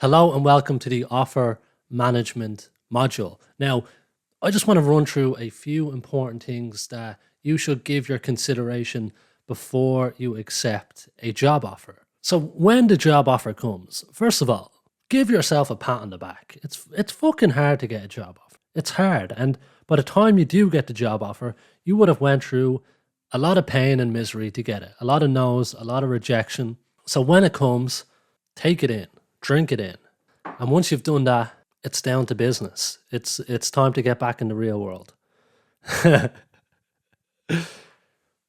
Hello and welcome to the offer management module. Now, I just want to run through a few important things that you should give your consideration before you accept a job offer. So when the job offer comes, first of all, give yourself a pat on the back. It's fucking hard to get a job offer. It's hard, and by the time you do get the job offer, you would have went through a lot of pain and misery to get it. A lot of no's, a lot of rejection. So when it comes, take it in, drink it in. And once you've done that, it's down to business. It's time to get back in the real world.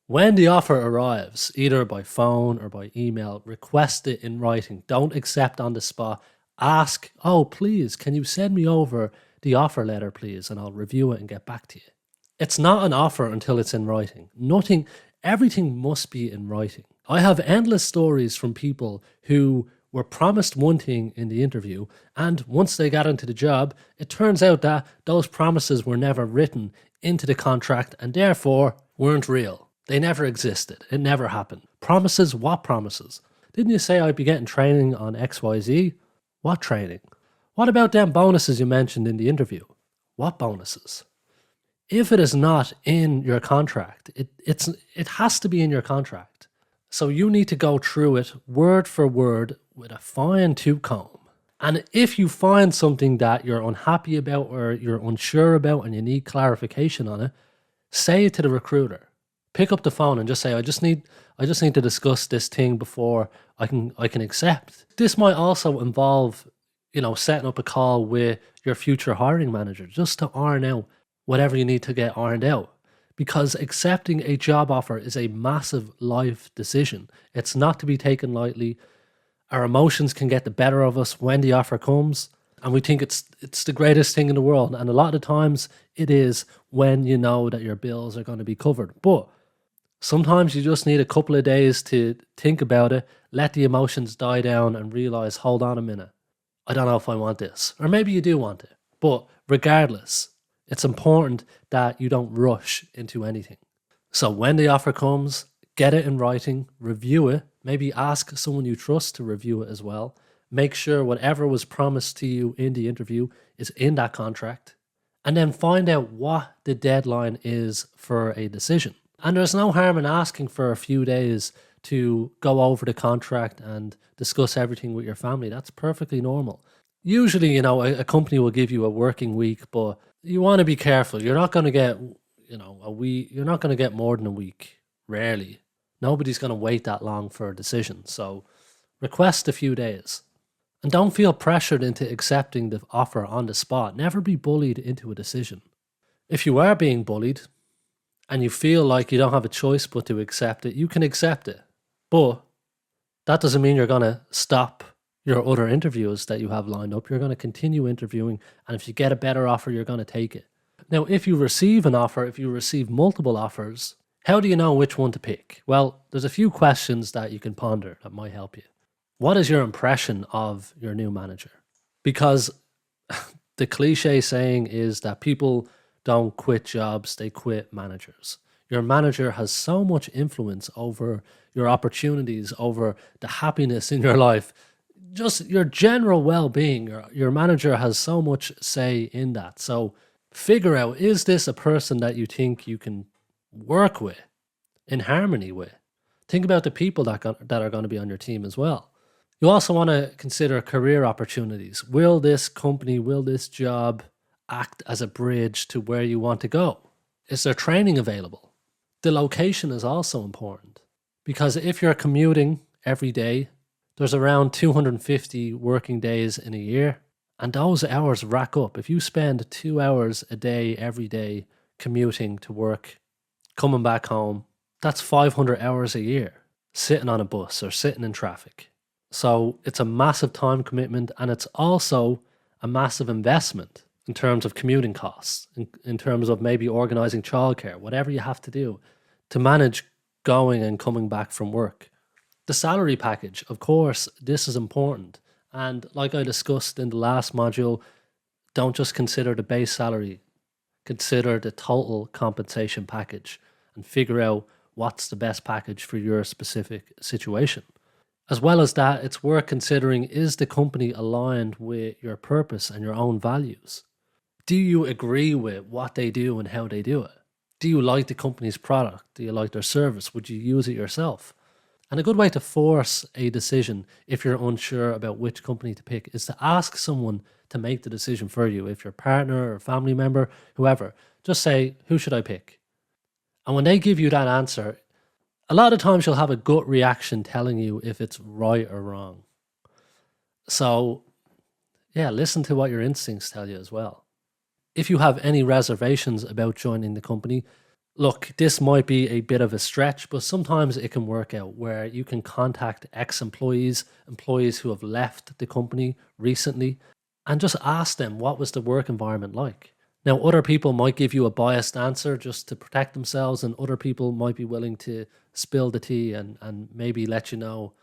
When the offer arrives, either by phone or by email, request it in writing. Don't accept on the spot. Ask, oh, please, can you send me over the offer letter, please? And I'll review it and get back to you. It's not an offer until it's in writing. Everything must be in writing. I have endless stories from people who were promised one thing in the interview, and once they got into the job, it turns out that those promises were never written into the contract and therefore weren't real. They never existed. It never happened. Promises? What promises? Didn't you say I'd be getting training on XYZ? What training? What about them bonuses you mentioned in the interview? What bonuses? If it is not in your contract, it has to be in your contract. So you need to go through it word for word with a fine tooth comb. And if you find something that you're unhappy about or you're unsure about and you need clarification on it, say it to the recruiter. Pick up the phone and just say, I just need to discuss this thing before I can accept. This might also involve, setting up a call with your future hiring manager just to iron out whatever you need to get ironed out. Because accepting a job offer is a massive life decision. It's not to be taken lightly. Our emotions can get the better of us when the offer comes, and we think it's the greatest thing in the world. And a lot of times it is when you know that your bills are going to be covered. But sometimes you just need a couple of days to think about it, let the emotions die down and realize, hold on a minute, I don't know if I want this. Or maybe you do want it. But regardless, it's important that you don't rush into anything. So when the offer comes, get it in writing, review it, maybe ask someone you trust to review it as well. Make sure whatever was promised to you in the interview is in that contract. And then find out what the deadline is for a decision. And there's no harm in asking for a few days to go over the contract and discuss everything with your family. That's perfectly normal. Usually, a company will give you a working week, but you want to be careful. You're not going to get, a week. You're not going to get more than a week. Rarely. Nobody's going to wait that long for a decision. So request a few days. And don't feel pressured into accepting the offer on the spot. Never be bullied into a decision. If you are being bullied and you feel like you don't have a choice but to accept it, you can accept it. But that doesn't mean you're going to stop your other interviews that you have lined up. You're going to continue interviewing, and if you get a better offer, you're going to take it. Now, if you receive an offer, if you receive multiple offers, how do you know which one to pick? Well, there's a few questions that you can ponder that might help you. What is your impression of your new manager? Because the cliche saying is that people don't quit jobs, they quit managers. Your manager has so much influence over your opportunities, over the happiness in your life, just your general well-being. Your manager has so much say in that. So figure out, is this a person that you think you can work with, in harmony with? Think about the people that are going to be on your team as well. You also want to consider career opportunities. Will this company, will this job act as a bridge to where you want to go? Is there training available? The location is also important, because if you're commuting every day, there's around 250 working days in a year, and those hours rack up. If you spend 2 hours a day, every day, commuting to work, coming back home, that's 500 hours a year sitting on a bus or sitting in traffic. So it's a massive time commitment, and it's also a massive investment in terms of commuting costs, in terms of maybe organizing childcare, whatever you have to do to manage going and coming back from work. The salary package, of course, this is important. And like I discussed in the last module, don't just consider the base salary, consider the total compensation package and figure out what's the best package for your specific situation. As well as that, it's worth considering, is the company aligned with your purpose and your own values? Do you agree with what they do and how they do it? Do you like the company's product? Do you like their service? Would you use it yourself? And a good way to force a decision if you're unsure about which company to pick is to ask someone to make the decision for you. If your partner or family member, whoever, just say, who should I pick? And when they give you that answer, a lot of times you'll have a gut reaction telling you if it's right or wrong. So, yeah, listen to what your instincts tell you as well. If you have any reservations about joining the company, look, this might be a bit of a stretch, but sometimes it can work out where you can contact ex-employees, employees who have left the company recently, and just ask them what was the work environment like. Now, other people might give you a biased answer just to protect themselves, and other people might be willing to spill the tea and maybe let you know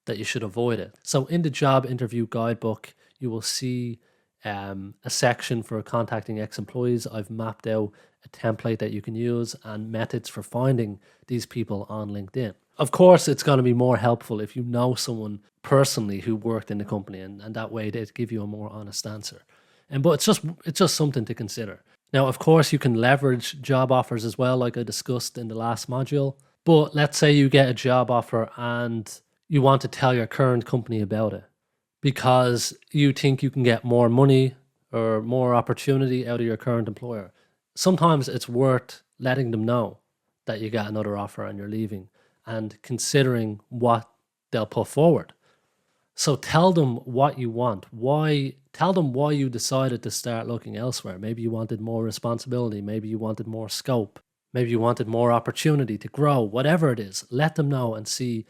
that you should avoid it. So in the job interview guidebook, you will see a section for contacting ex-employees. I've mapped out a template that you can use and methods for finding these people on LinkedIn. Of course, it's going to be more helpful if you know someone personally who worked in the company, and that way they'd give you a more honest answer. But it's just something to consider. Now, of course, you can leverage job offers as well, like I discussed in the last module. But let's say you get a job offer and you want to tell your current company about it because you think you can get more money or more opportunity out of your current employer. Sometimes it's worth letting them know that you got another offer and you're leaving and considering what they'll put forward. So tell them what you want. Tell them why you decided to start looking elsewhere. Maybe you wanted more responsibility. Maybe you wanted more scope. Maybe you wanted more opportunity to grow. Whatever it is, let them know and see,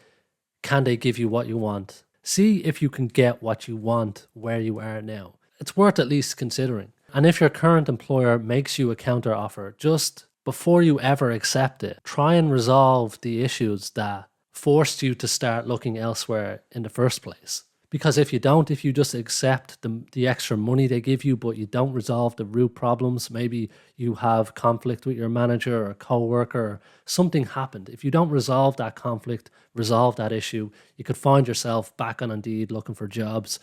can they give you what you want? See if you can get what you want where you are now. It's worth at least considering. And if your current employer makes you a counter offer, just before you ever accept it, try and resolve the issues that forced you to start looking elsewhere in the first place. Because if you don't, if you just accept the extra money they give you, but you don't resolve the root problems, maybe you have conflict with your manager or coworker, or something happened. If you don't resolve that conflict, resolve that issue, you could find yourself back on Indeed looking for jobs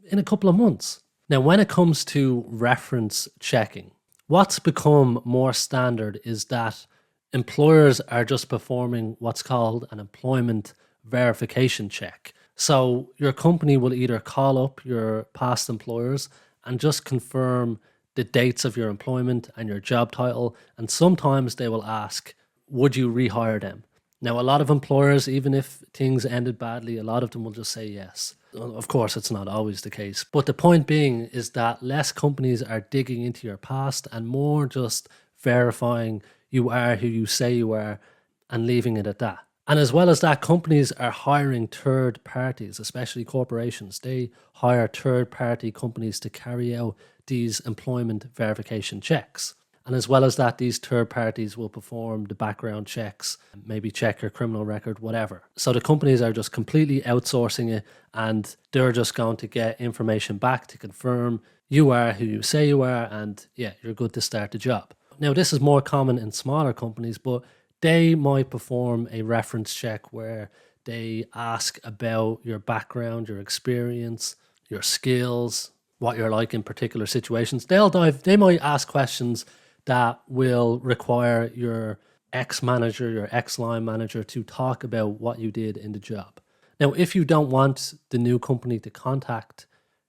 in a couple of months. Now, when it comes to reference checking, what's become more standard is that employers are just performing what's called an employment verification check. So your company will either call up your past employers and just confirm the dates of your employment and your job title. And sometimes they will ask, would you rehire them? Now, a lot of employers, even if things ended badly, a lot of them will just say yes. Of course, it's not always the case. But the point being is that less companies are digging into your past and more just verifying you are who you say you are and leaving it at that. And as well as that, companies are hiring third parties, especially corporations. They hire third party companies to carry out these employment verification checks. And as well as that, these third parties will perform the background checks, maybe check your criminal record, whatever. So the companies are just completely outsourcing it, and they're just going to get information back to confirm you are who you say you are, and yeah, you're good to start the job. Now, this is more common in smaller companies, but they might perform a reference check where they ask about your background, your experience, your skills, what you're like in particular situations. They might ask questions that will require your ex-manager, your ex-line manager to talk about what you did in the job. Now, if you don't want the new company to contact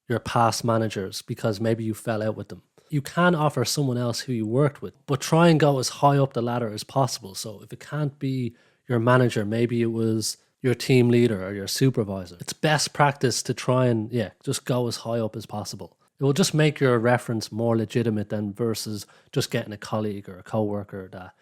your past managers because maybe you fell out with them, you can offer someone else who you worked with, but try and go as high up the ladder as possible. So if it can't be your manager, maybe it was your team leader or your supervisor. It's best practice to try and, just go as high up as possible. It will just make your reference more legitimate than versus just getting a colleague or a coworker that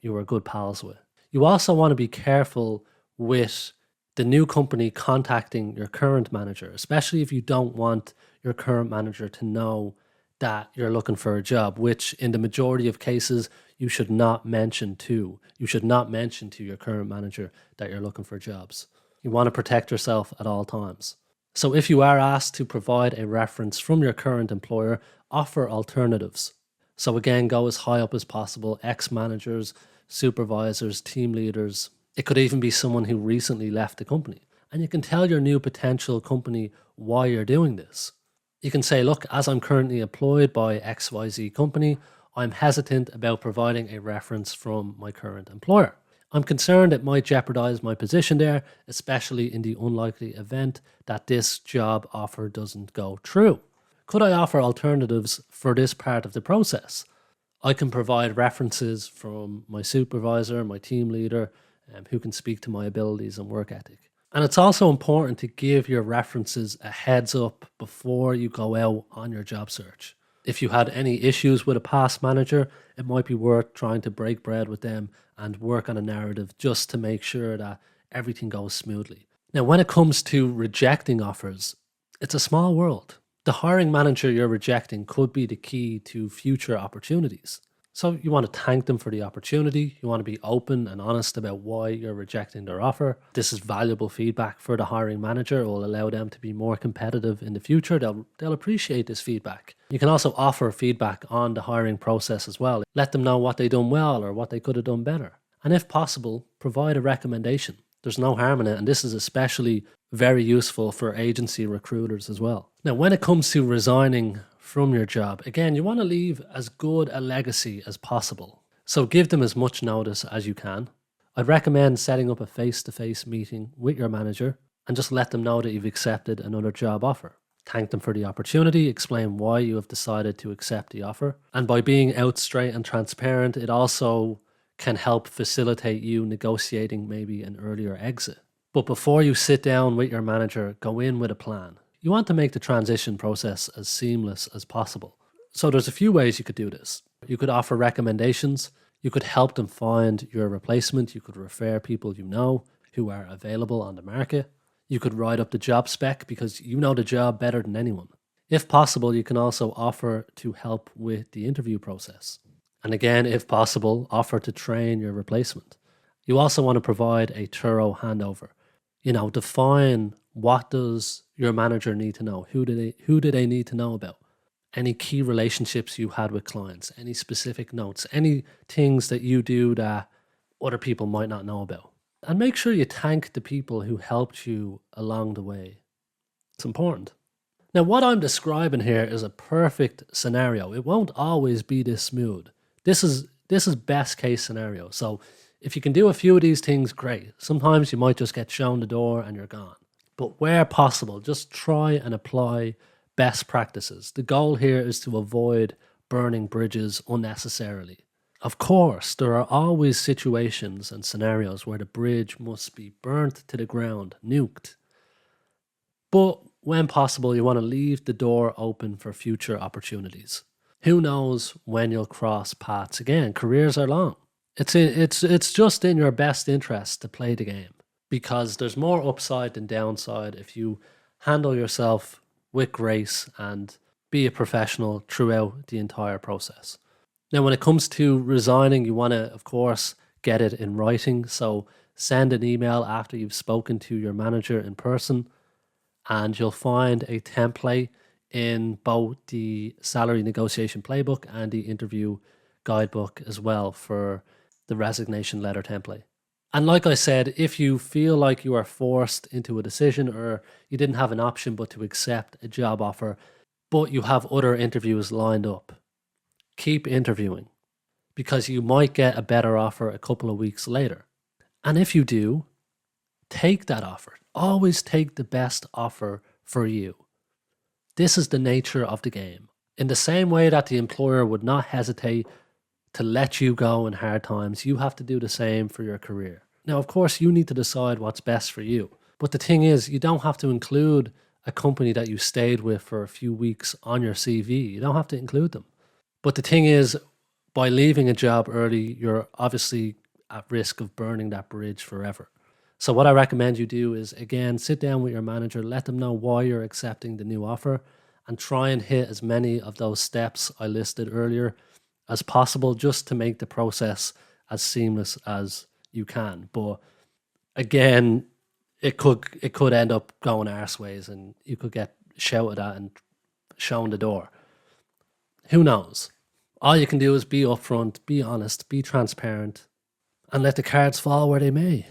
you were good pals with. You also want to be careful with the new company contacting your current manager, especially if you don't want your current manager to know that you're looking for a job, which in the majority of cases, you should not mention to. You should not mention to your current manager that you're looking for jobs. You want to protect yourself at all times. So if you are asked to provide a reference from your current employer, offer alternatives. So again, go as high up as possible, ex-managers, supervisors, team leaders. It could even be someone who recently left the company. And you can tell your new potential company why you're doing this. You can say, look, as I'm currently employed by XYZ company, I'm hesitant about providing a reference from my current employer. I'm concerned it might jeopardize my position there, especially in the unlikely event that this job offer doesn't go through. Could I offer alternatives for this part of the process? I can provide references from my supervisor, my team leader, who can speak to my abilities and work ethic. And it's also important to give your references a heads up before you go out on your job search. If you had any issues with a past manager, it might be worth trying to break bread with them and work on a narrative just to make sure that everything goes smoothly. Now, when it comes to rejecting offers, it's a small world. The hiring manager you're rejecting could be the key to future opportunities. So you want to thank them for the opportunity. You want to be open and honest about why you're rejecting their offer. This is valuable feedback for the hiring manager. It will allow them to be more competitive in the future. They'll appreciate this feedback. You can also offer feedback on the hiring process as well. Let them know what they done well or what they could have done better. And if possible, provide a recommendation. There's no harm in it. And this is especially very useful for agency recruiters as well. Now, when it comes to resigning from your job, again, you want to leave as good a legacy as possible. So give them as much notice as you can. I'd recommend setting up a face-to-face meeting with your manager and just let them know that you've accepted another job offer. Thank them for the opportunity, explain why you have decided to accept the offer. And by being out straight and transparent, it also can help facilitate you negotiating maybe an earlier exit. But before you sit down with your manager, go in with a plan. You want to make the transition process as seamless as possible. So there's a few ways you could do this. You could offer recommendations. You could help them find your replacement. You could refer people you know who are available on the market. You could write up the job spec because you know the job better than anyone. If possible, you can also offer to help with the interview process. And again, if possible, offer to train your replacement. You also want to provide a thorough handover. Define what does your manager need to know? Who do they need to know about? Any key relationships you had with clients, any specific notes, any things that you do that other people might not know about. And make sure you thank the people who helped you along the way. It's important. Now, what I'm describing here is a perfect scenario. It won't always be this smooth. This is best case scenario. So if you can do a few of these things, great. Sometimes you might just get shown the door and you're gone. But where possible, just try and apply best practices. The goal here is to avoid burning bridges unnecessarily. Of course, there are always situations and scenarios where the bridge must be burnt to the ground, nuked. But when possible, you want to leave the door open for future opportunities. Who knows when you'll cross paths again? Careers are long. It's just in your best interest to play the game because there's more upside than downside if you handle yourself with grace and be a professional throughout the entire process. Now, when it comes to resigning, you want to, of course, get it in writing. So send an email after you've spoken to your manager in person, and you'll find a template in both the salary negotiation playbook and the interview guidebook as well for the resignation letter template. And like I said, if you feel like you are forced into a decision or you didn't have an option but to accept a job offer, but you have other interviews lined up, keep interviewing because you might get a better offer a couple of weeks later. And if you do, take that offer. Always take the best offer for you. This is the nature of the game. In the same way that the employer would not hesitate to let you go in hard times, you have to do the same for your career. Now, of course, you need to decide what's best for you. But the thing is, you don't have to include a company that you stayed with for a few weeks on your CV. You don't have to include them. But the thing is, by leaving a job early, you're obviously at risk of burning that bridge forever. So what I recommend you do is, again, sit down with your manager, let them know why you're accepting the new offer, and try and hit as many of those steps I listed earlier as possible just to make the process as seamless as you can. But again, it could end up going arseways and you could get shouted at and shown the door. Who knows? All you can do is be upfront, be honest, be transparent, and let the cards fall where they may.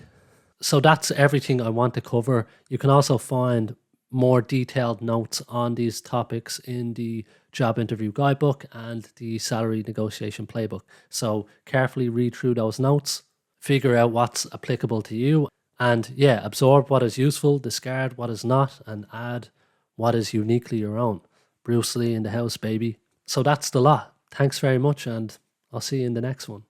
So that's everything I want to cover. You can also find more detailed notes on these topics in the job interview guidebook and the salary negotiation playbook. So carefully read through those notes, figure out what's applicable to you, and yeah, absorb what is useful, discard what is not, and add what is uniquely your own. Bruce Lee in the house, baby. So that's the lot. Thanks very much, and I'll see you in the next one.